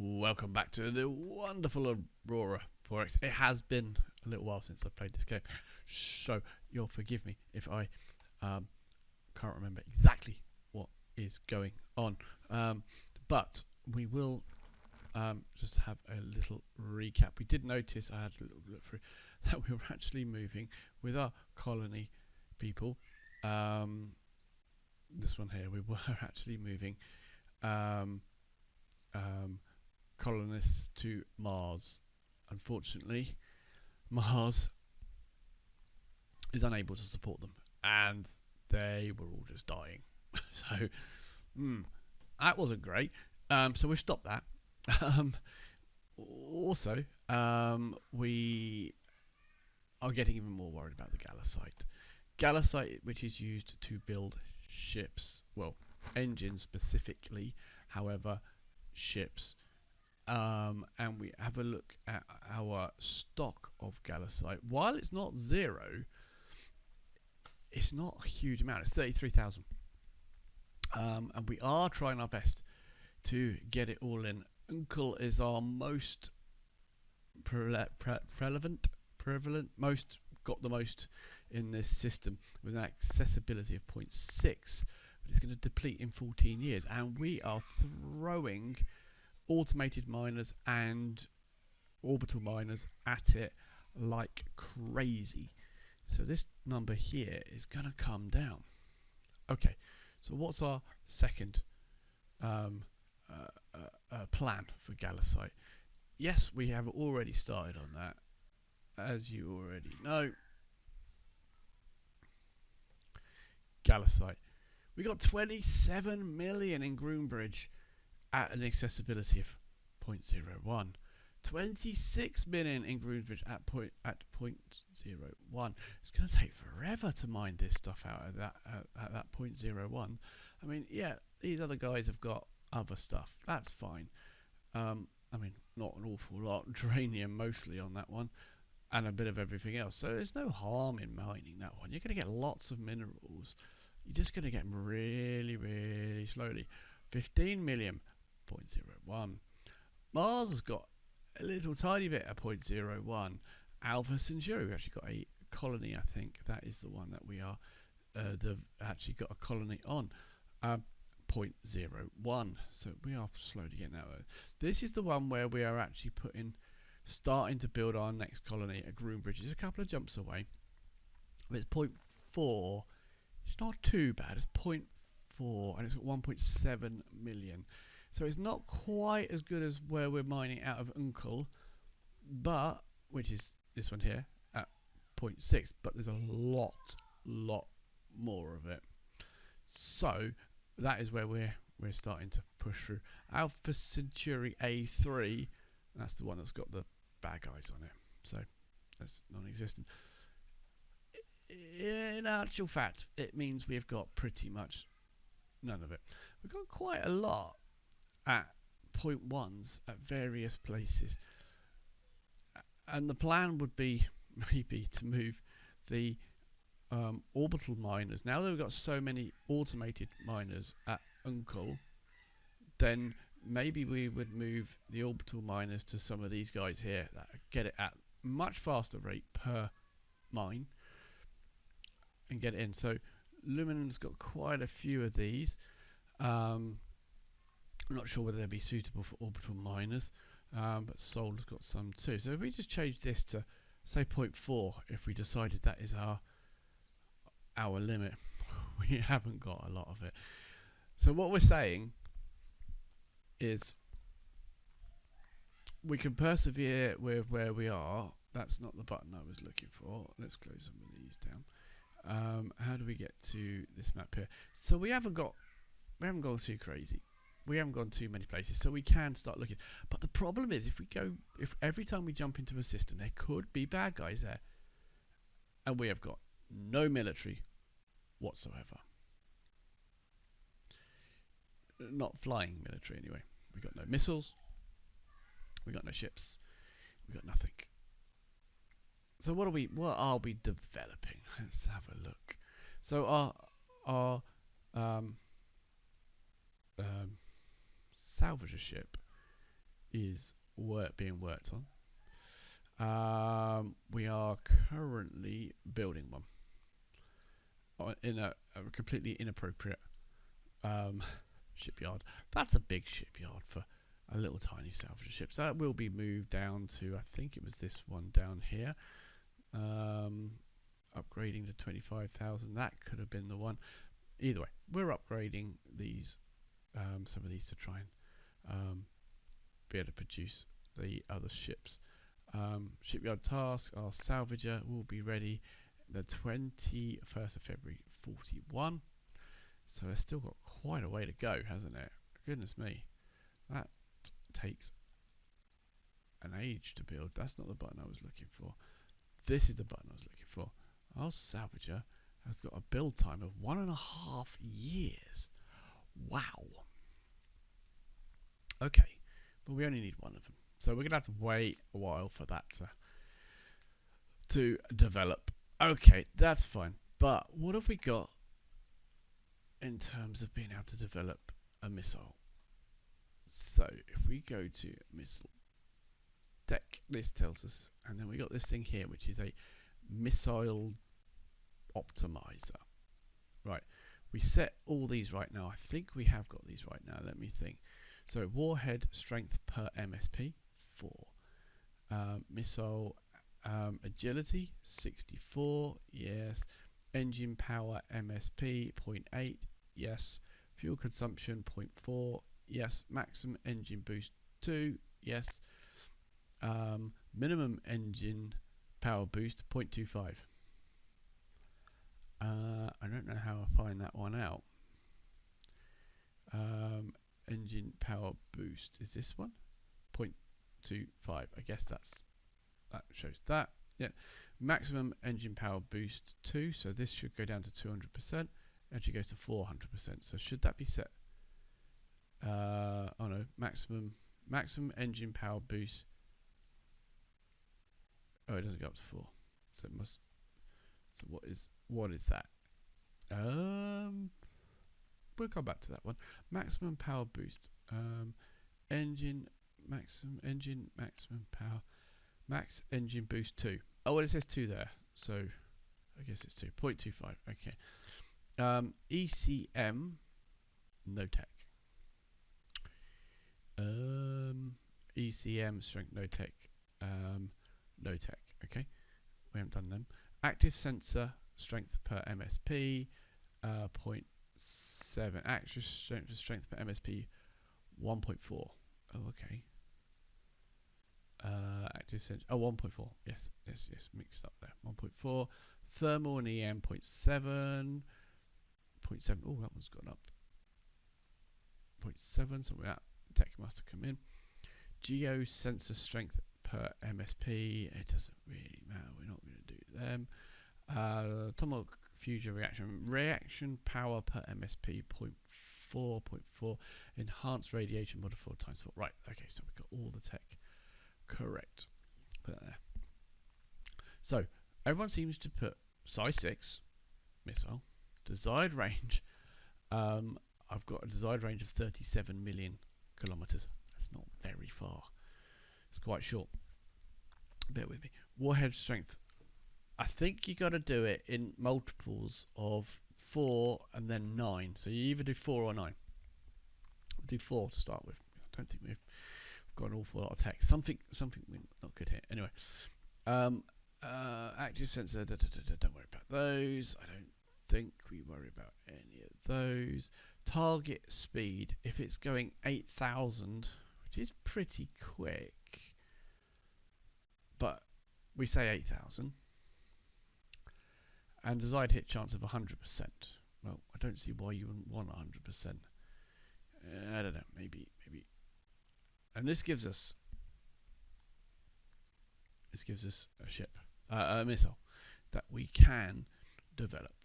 Welcome back to the wonderful Aurora 4X. It has been a little while since I've played this game, so you'll forgive me if I can't remember exactly what is going on. But we will just have a little recap. We did notice, I had a little look through, that we were actually moving with our colony people. This one here, we were actually moving colonists to Mars. Unfortunately, Mars is unable to support them, and they were all just dying. So that wasn't great. So we stopped that. Also, we are getting even more worried about the Gallicite. Gallicite, which is used to build ships, well, engines specifically, however, ships. And we have a look at our stock of Gallicite. While it's not zero, it's not a huge amount. It's 33,000. And we are trying our best to get it all in. Uncle is our most prevalent, got the most in this system with an accessibility of 0.6, but it's going to deplete in 14 years, and we are throwing automated miners and orbital miners at it like crazy. So this number here is going to come down. Okay, so what's our second plan for Gallicite? Yes, we have already started on that, as you already know. Gallicite. We got 27 million in Groombridge at an accessibility of 0.01. 26 million in Groombridge at 0.01. It's going to take forever to mine this stuff out of that at that 0.01. I mean, yeah, these other guys have got other stuff. That's fine. I mean, not an awful lot. Dranium mostly on that one, and a bit of everything else. So there's no harm in mining that one. You're going to get lots of minerals. You're just going to get them really, really slowly. 15 million, 0.01. Mars has got a little tiny bit of 0.01. Alpha Centauri, we actually got a colony, I think. That is the one that we are actually got a colony on. 0.01. So we are slowly getting out of it. This is the one where we are actually starting to build our next colony at Groombridge. It's a couple of jumps away. But it's 0.4. It's not too bad. It's 0.4 and it's got 1.7 million. So it's not quite as good as where we're mining out of Uncle, but which is this one here at 0.6. But there's a lot more of it. So that is where we're starting to push through. Alpha Centauri A3. That's the one that's got the bad guys on it. So that's non-existent. In actual fact, it means we've got pretty much none of it. We've got quite a lot at 0.1s at various places. And the plan would be maybe to move the orbital miners. Now that we've got so many automated miners at Uncle, then maybe we would move the orbital miners to some of these guys here that get it at much faster rate per mine and get it in. So Luminan's got quite a few of these. I'm not sure whether they'll be suitable for orbital miners, but Solar's got some too. So if we just change this to say 0.4, if we decided that is our limit, we haven't got a lot of it. So what we're saying is we can persevere with where we are. That's not the button I was looking for. Let's close some of these down. How do we get to this map here? So we haven't gone too crazy. We haven't gone too many places, so we can start looking. But the problem is, if every time we jump into a system, there could be bad guys there, and we have got no military whatsoever. Not flying military anyway. We got no missiles. We got no ships. We got nothing. So what are we developing? Let's have a look. So our salvager ship is being worked on. We are currently building one in a completely inappropriate shipyard. That's a big shipyard for a little tiny salvage ship. So that will be moved down to, I think it was this one down here. Upgrading to 25,000. That could have been the one. Either way, we're upgrading these, some of these to try and be able to produce the other ships. Shipyard task, our salvager will be ready the 21st of February 41. So it's still got quite a way to go, hasn't it? Goodness me. That takes an age to build. That's not the button I was looking for. This is the button I was looking for. Our salvager has got a build time of 1.5 years. Wow. Okay, but we only need one of them. So we're going to have to wait a while for that to develop. Okay, that's fine. But what have we got in terms of being able to develop a missile? So if we go to missile deck, this tells us, and then we got this thing here, which is a missile optimizer. Right, we set all these right now. I think we have got these right now. Let me think. So warhead strength per MSP 4, missile agility 64, yes. Engine power MSP 0.8, yes. Fuel consumption 0.4, yes. Maximum engine boost 2, yes. Minimum engine power boost 0.25. I don't know how I find that one out. Engine power boost is this one 0.25. I guess that shows that. Yeah, maximum engine power boost 2, so this should go down to 200%. Actually goes to 400%. So should that be set? Oh no, maximum engine power boost. Oh, it doesn't go up to 4. So it must. So what is that? We'll come back to that one. Maximum power boost. Engine maximum power. Max engine boost 2. Oh, well, it says 2 there. So I guess it's 2. 0.25. Okay. ECM. No tech. ECM strength no tech. No tech. Okay. We haven't done them. Active sensor strength per MSP. 0.7. Active strength per MSP. 1.4. Oh, okay. Active sensor. Oh, 1.4. Yes. Mixed up there. 1.4. Thermal and EM 0.7. 0.7. Oh, that one's gone up. 0.7. So that tech must have come in. Geo sensor strength per MSP. It doesn't really matter. We're not going to do them. Atomic fusion reaction power per MSP 0.4. Enhanced radiation modifier times 4. Right. Okay. So we've got all the tech correct. Put that there. So everyone seems to put size 6 missile desired range. I've got a desired range of 37 million kilometers. That's not very far. It's quite short. Bear with me. Warhead strength. I think you got to do it in multiples of 4 and then 9. So you either do 4 or 9. I'll do 4 to start with. I don't think we've got an awful lot of text. Something we're not good here. Anyway, active sensor. Don't worry about those. I don't think we worry about any of those. Target speed. If it's going 8,000, which is pretty quick, but we say 8,000. And desired hit chance of 100%. Well, I don't see why you wouldn't want 100%. I don't know, maybe. And this gives us a ship, a missile that we can develop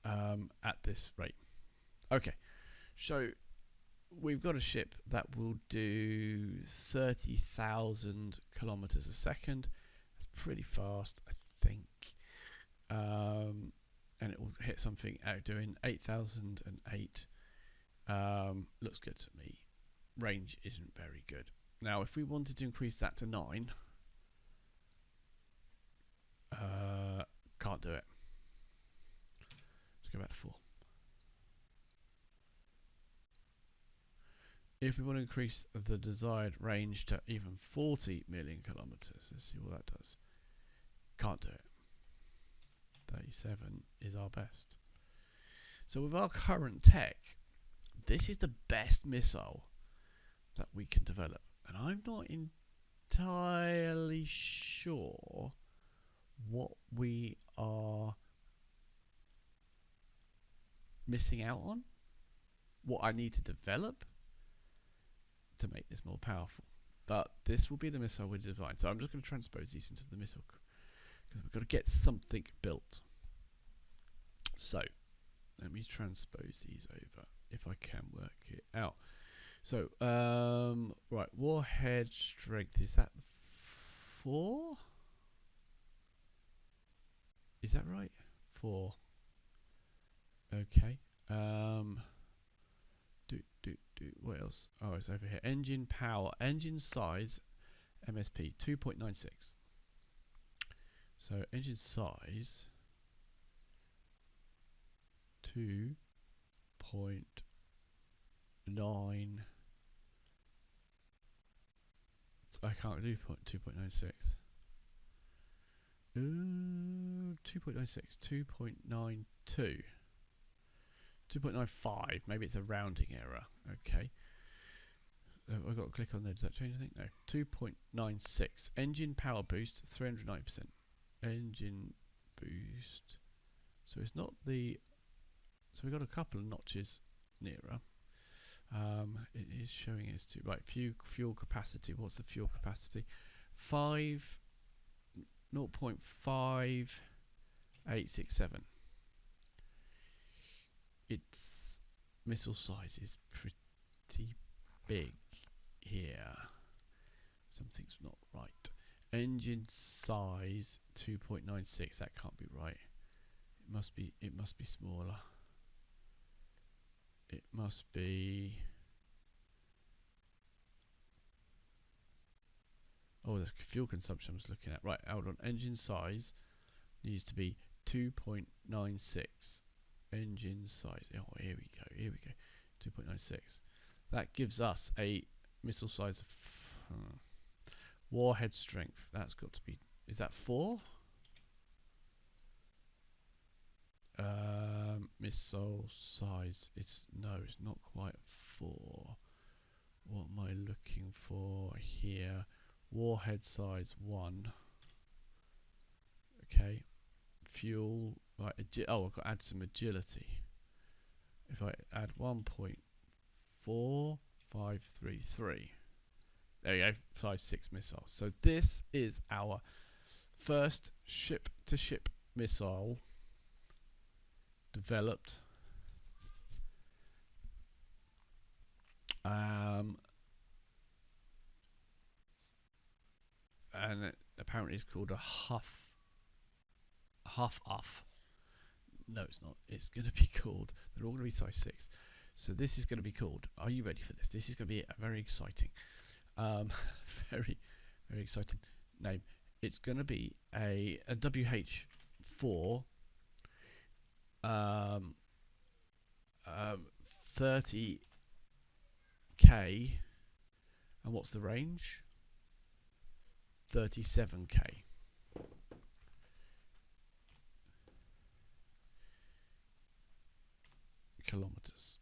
at this rate. Okay, so we've got a ship that will do 30,000 kilometers a second. That's pretty fast, I think. And it will hit something out doing 8,008. Looks good to me. Range isn't very good. Now, if we wanted to increase that to 9, can't do it. Let's go back to 4. If we want to increase the desired range to even 40 million kilometers, let's see what that does. Can't do it. 37 is our best. So with our current tech, this is the best missile that we can develop. And I'm not entirely sure what we are missing out on, what I need to develop to make this more powerful. But this will be the missile we design. So I'm just going to transpose these into the missile because we've got to get something built. So let me transpose these over if I can work it out. So right, warhead strength, is that 4? Is that right? 4. Okay. What else? Oh, it's over here. Engine power, engine size, MSP 2.96. So engine size 2.9. I can't do 2.96. 2.96, 2.92. 2.95, maybe it's a rounding error. Okay. I've got to click on there. Does that change anything? No. 2.96. Engine power boost, 390%. Engine boost. So it's not the. So we've got a couple of notches nearer. It is showing us to. Right, fuel capacity. What's the fuel capacity? 0.5867. Its missile size is pretty big here. Something's not right. Engine size 2.96. That can't be right. It must be smaller. It must be. Oh, the fuel consumption I was looking at. Right, hold on. Engine size needs to be 2.96. Engine size. Oh, here we go. 2.96. That gives us a missile size of. Warhead strength. That's got to be. Is that 4? Missile size. It's not quite 4. What am I looking for here? Warhead size 1. Okay. Fuel. Right. Oh, I've got to add some agility. If I add 1.4533. There you go. Size 6 missile. So this is our first ship-to-ship missile developed. And it apparently it's called a Huff. No, it's not. It's going to be called. They're all going to be size 6. So this is going to be called. Are you ready for this? This is going to be a very exciting, very, very exciting name. It's going to be a WH4 30K. And what's the range? 37K. Kilometers.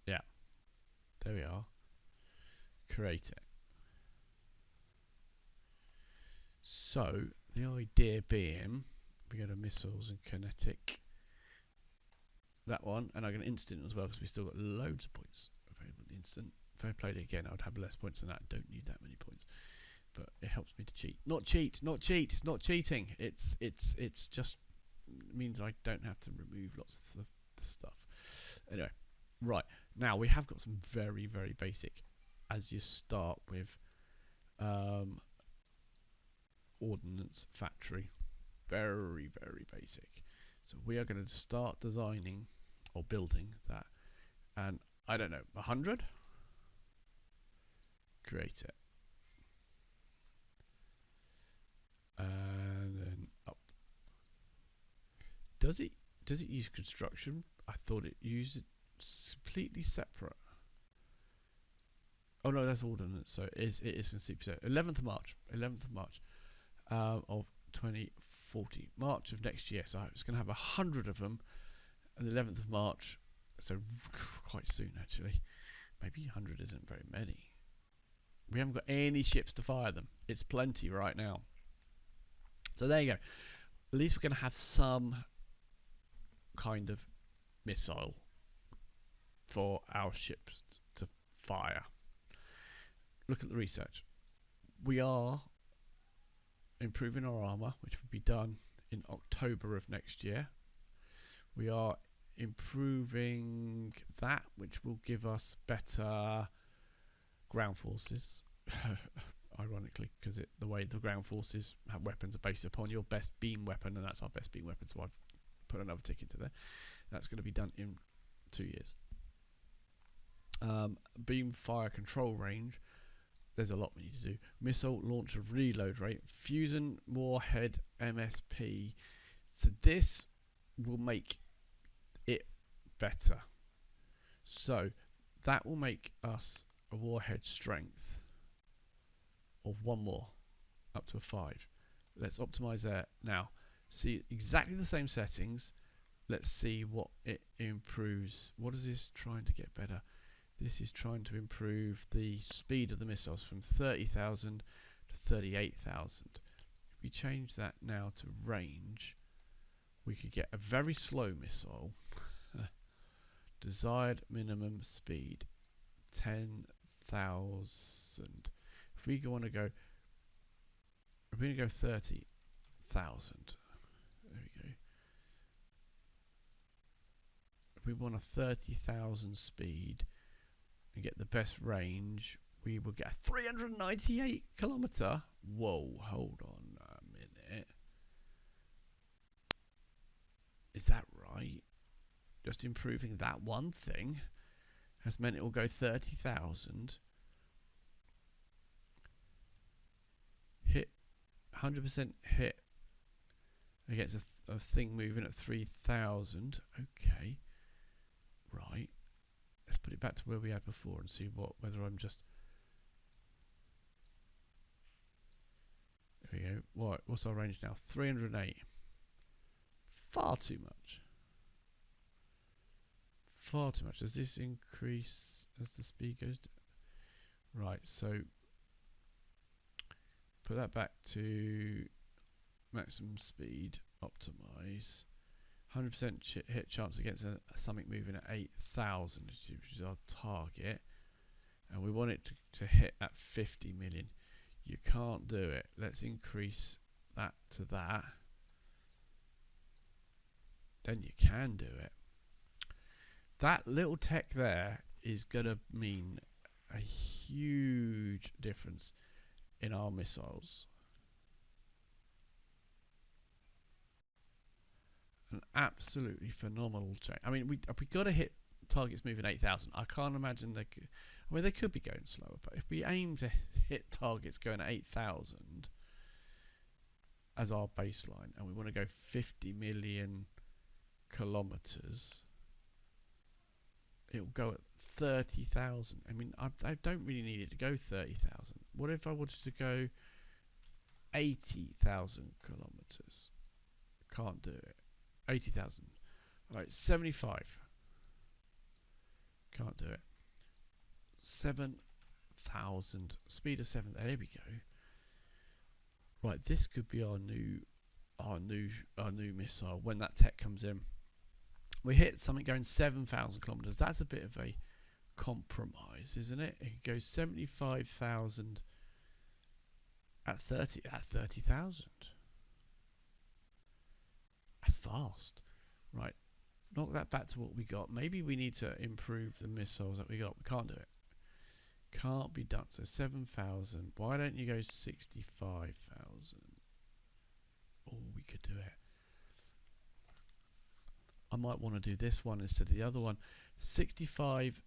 Yeah, there we are. Create it. So the idea being, we go to missiles and kinetic. That one, and I can instant as well because we still got loads of points available in the instant. If I played it again, I'd have less points than that. Don't need that many points, but it helps me to cheat. Not cheat. It's not cheating. It's just means I don't have to remove lots of the stuff. Anyway, right now we have got some very, very basic. As you start with ordnance factory, very, very basic. So we are going to start designing or building that. And I don't know, 100? Create it. And then up. Does it use construction? I thought it used it completely separate. Oh no, that's ordnance. So it is in CPC. 11th of March. 11th of March of 2040. March of next year. So it's going to have 100 of them. And the 11th of March. So quite soon actually. Maybe 100 isn't very many. We haven't got any ships to fire them. It's plenty right now. So there you go. At least we're going to have some kind of missile for our ships to fire. Look at the research. We are improving our armor, which will be done in October of next year. We are improving that, which will give us better ground forces. Ironically, because the way the ground forces have weapons are based upon your best beam weapon, and that's our best beam weapon, so I've put another tick into there. That's going to be done in 2 years. Beam fire control range, there's a lot we need to do. Missile launcher reload rate, fusion warhead MSP. So this will make it better. So that will make us a warhead strength of 1 more, up to a 5. Let's optimize that now. See exactly the same settings. Let's see what it improves. What is this trying to get better? This is trying to improve the speed of the missiles from 30,000 to 38,000. If we change that now to range, we could get a very slow missile. Desired minimum speed 10,000. If we want to go, if we go 30,000, there we go. If we want a 30,000 speed and get the best range, we will get a 398 kilometer. Whoa, hold on a minute. Is that right? Just improving that one thing has meant it will go 30,000. Hit 100% hit against a thing moving at 3,000. Okay, right. Let's put it back to where we had before and see whether I'm just. There we go. What? What's our range now? 308. Far too much. Far too much. Does this increase as the speed goes down? Right. So put that back to maximum speed. Optimize. 100% hit chance against something moving at 8,000, which is our target, and we want it to hit at 50 million. You can't do it. Let's increase that to that. Then you can do it. That little tech there is going to mean a huge difference in our missiles. An absolutely phenomenal change. I mean, we got to hit targets moving 8,000. I can't imagine they could. I mean, they could be going slower, but if we aim to hit targets going at 8,000 as our baseline, and we want to go 50 million kilometers, it'll go at 30,000. I mean, I don't really need it to go 30,000. What if I wanted to go 80,000 kilometers? Can't do it. 80,000. Alright, 75. Can't do it. 7,000. Speed of 7. There we go. Right, this could be our new missile when that tech comes in. We hit something going 7,000 kilometers. That's a bit of a compromise, isn't it? It goes 75,000 at 30,000. That's fast. Right. Knock that back to what we got. Maybe we need to improve the missiles that we got. We can't do it. Can't be done. So 7,000. Why don't you go 65,000? Oh, we could do it. might want to do this one instead of the other one. 65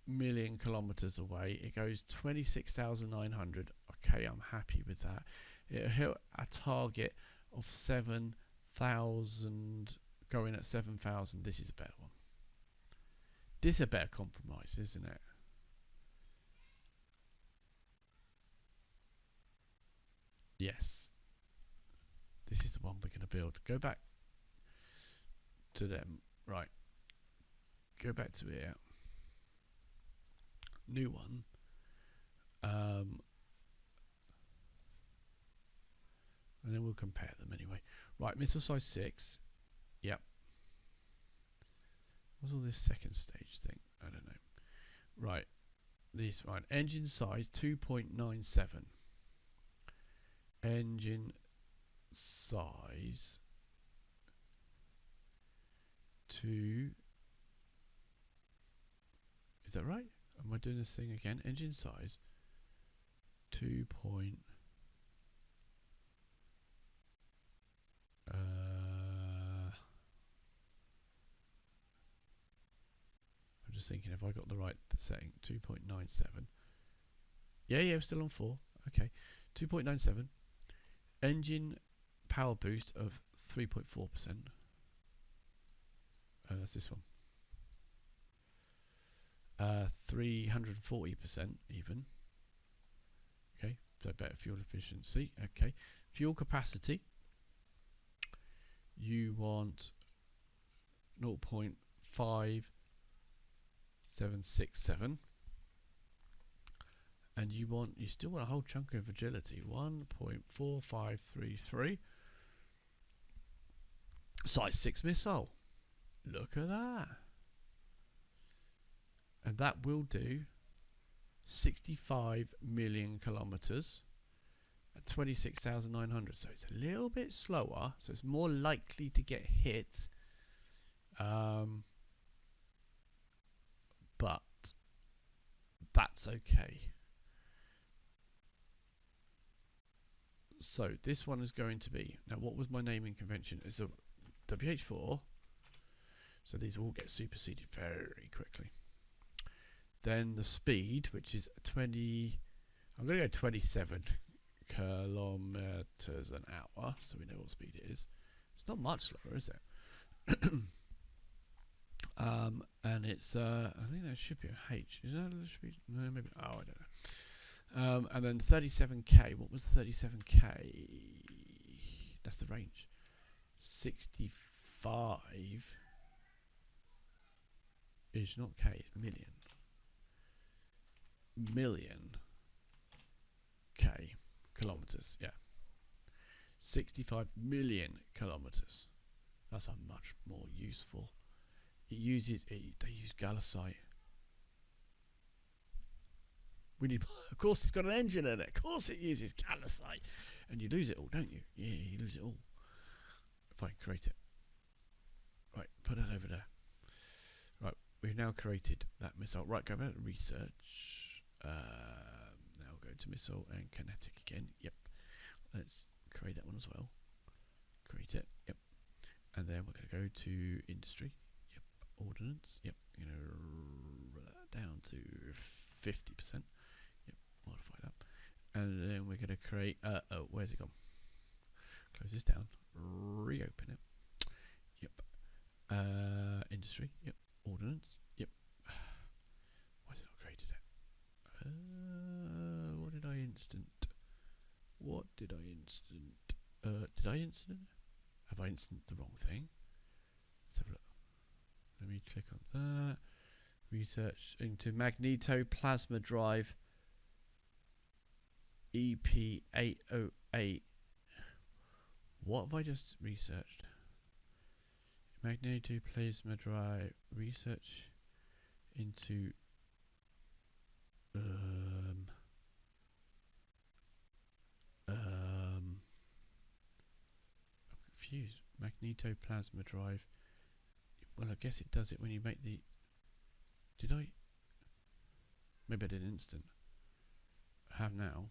million kilometers away. It goes 26,900. Okay, I'm happy with that. It'll hit a target of 7,000, going at 7,000. This is a better one. This is a better compromise, isn't it? Yes. This is the one we're going to build. Go back to them. Right. Go back to here. New one. And then we'll compare them anyway. Right, missile size 6. Yep. What's all this second stage thing? I don't know. Right. This one. Engine size 2.97. Engine size 2. Is that right? Am I doing this thing again? Engine size 2. I'm just thinking if I got the right setting. 2.97. Yeah, we're still on 4. Okay. 2.97. Engine power boost of 3.4%. That's this one. 340% even. Okay, so better fuel efficiency. Okay, fuel capacity. You want 0.5767, and you still want a whole chunk of agility. 1.4533. Size 6 missile. Look at that. And that will do 65 million kilometers at 26,900. So it's a little bit slower, so it's more likely to get hit. But that's okay. So this one is going to be, now what was my naming convention? It's a WH4. So these will all get superseded very quickly. Then the speed, which is 20, I'm going to go 27 kilometers an hour, so we know what speed it is. It's not much slower, is it? And it's, I think that should be a H. Is that a speed? No, maybe. Oh, I don't know. And then 37k. What was 37k? That's the range. 65 is not k, it's million. Million k kilometers. Yeah. 65 million kilometers. That's a much more useful. They use gallicite. We need, of course, it's got an engine in it. Of course, it uses calcite, and you lose it all, don't you? Yeah, you lose it all. Fine, create it. Right, put that over there. Right, we've now created that missile. Right, go back to research. Now go to missile and kinetic again. Yep. Let's create that one as well. Create it. Yep. And then we're going to go to industry. Yep. Ordnance. Yep. You know, down to 50%. Yep. Modify that. And then we're going to create. Oh, where's it gone? Close this down. Reopen it. Yep. Industry. Yep. Ordnance. Yep. Why has it not created it? What did I instant? What did I instant? Did I instant? Have I instant the wrong thing? Let's have a look. Let me click on that. Research into magnetoplasma drive EP808. What have I just researched? Magnetoplasma drive research into I'm confused. Magnetoplasma drive. Well, I guess it does it when you make the. Did I? Maybe I did instant. I have now.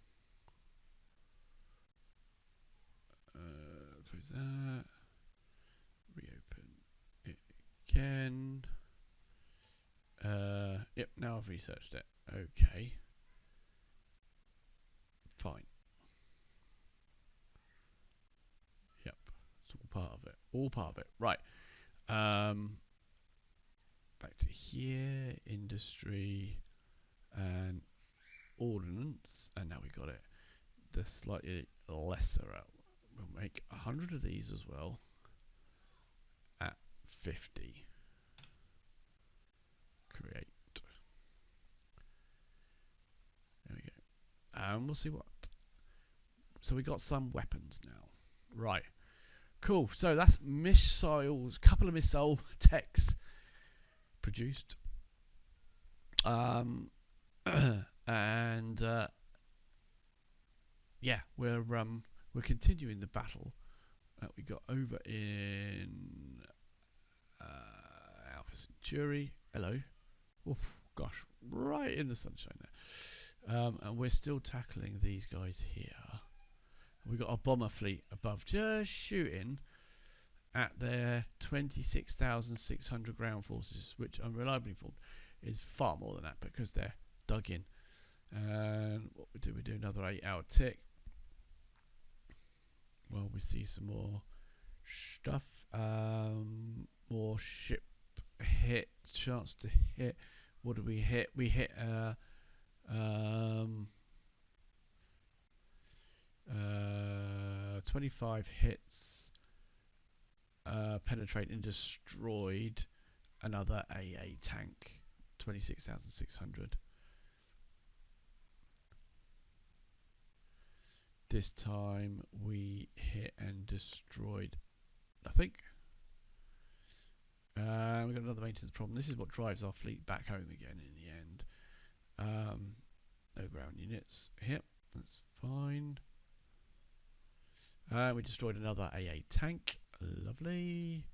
Close that. Reopen it again. Yep, now I've researched it. Okay. Fine. Yep. It's all part of it. All part of it. Right. Back to here. Industry and ordnance. And now we got it. The slightly lesser out. We'll make 100 of these as well. At 50. Create. There we go. And we'll see what. So we got some weapons now. Right. Cool. So that's missiles. Couple of missile techs produced. And yeah, we're continuing the battle that we got over in Alpha Centauri. Hello. Oof, gosh, right in the sunshine there. And we're still tackling these guys here. We've got our bomber fleet above, just shooting at their 26,600 ground forces, which I'm reliably informed is far more than that because they're dug in. And what we do another 8-hour tick. Well, we see some more stuff. More ship hit, chance to hit. What do we hit? We hit 25 hits, penetrate and destroyed another AA tank, 26,600. This time we hit and destroyed nothing. We've got another maintenance problem. This is what drives our fleet back home again in the end. No ground units. Yep, that's fine. We destroyed another AA tank. Lovely.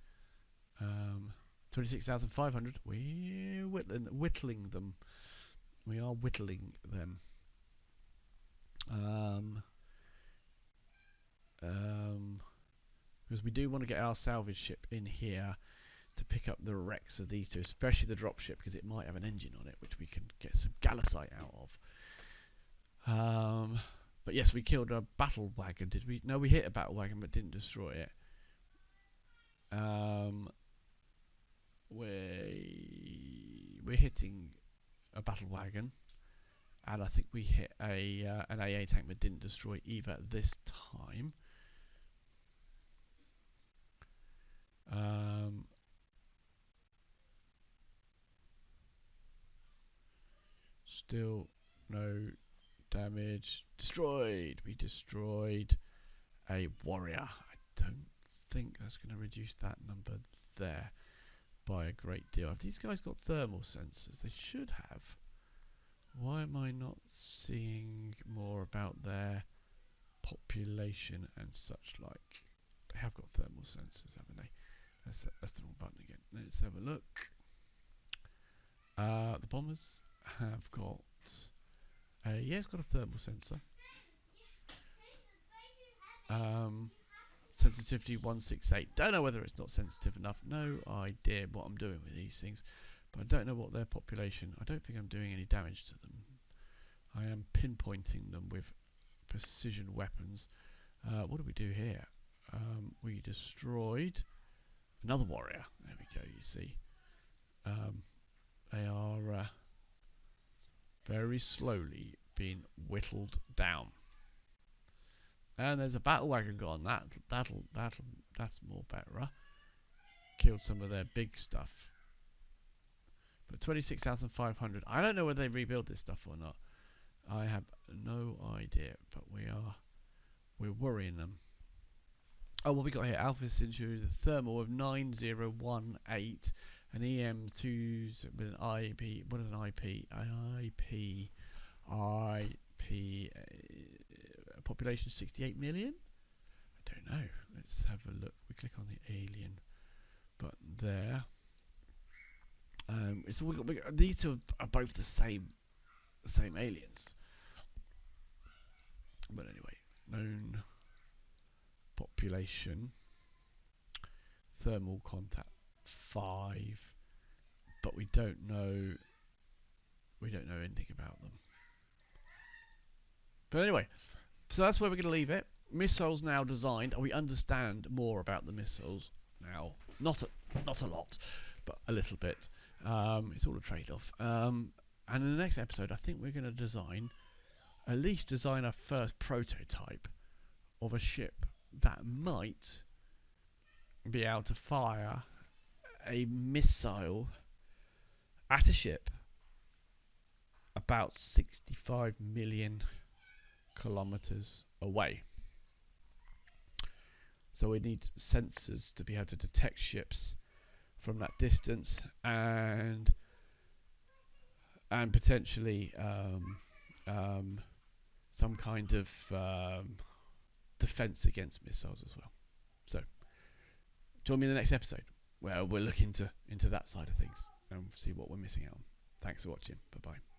26,500. We're whittling them. We are whittling them. Because we do want to get our salvage ship in here to pick up the wrecks of these two, especially the dropship, because it might have an engine on it, which we can get some gallicite out of. But yes, we killed a battle wagon, did we? No, we hit a battle wagon, but didn't destroy it. We're hitting a battle wagon, and I think we hit an AA tank, but didn't destroy either this time. Still no damage. Destroyed. We destroyed a warrior. I don't think that's going to reduce that number there by a great deal. Have these guys got thermal sensors? They should have. Why am I not seeing more about their population and such like? They have got thermal sensors, haven't they? That's the wrong button again. Let's have a look. The bombers have got yeah, it's got a thermal sensor. Sensitivity 168. Don't know whether it's not sensitive enough. No idea what I'm doing with these things, but I don't know what their population. I don't think I'm doing any damage to them. I am pinpointing them with precision weapons. What do we do here? We destroyed another warrior. There we go. You see, they are very slowly being whittled down. And there's a battle wagon gone. That's more better. Killed some of their big stuff. But 26,500. I don't know whether they rebuild this stuff or not. I have no idea. But we're worrying them. Oh, what we got here? Alpha Centauri, the thermal of 9018, an EM2 with an IP. What is an IP? IP. Population 68 million? I don't know. Let's have a look. We click on the alien button there. So we got these two are both the same aliens. But anyway, known population, thermal contact 5, but we don't know anything about them. But anyway, so that's where we're going to leave it. Missiles now designed, and we understand more about the missiles now. Not a lot, but a little bit. It's all a trade-off. And in the next episode, I think we're going to at least design our first prototype of a ship that might be able to fire a missile at a ship about 65 million kilometers away. So we need sensors to be able to detect ships from that distance, and potentially some kind of defense against missiles as well. So join me in the next episode where we'll look into that side of things and see what we're missing out on. Thanks for watching. Bye bye.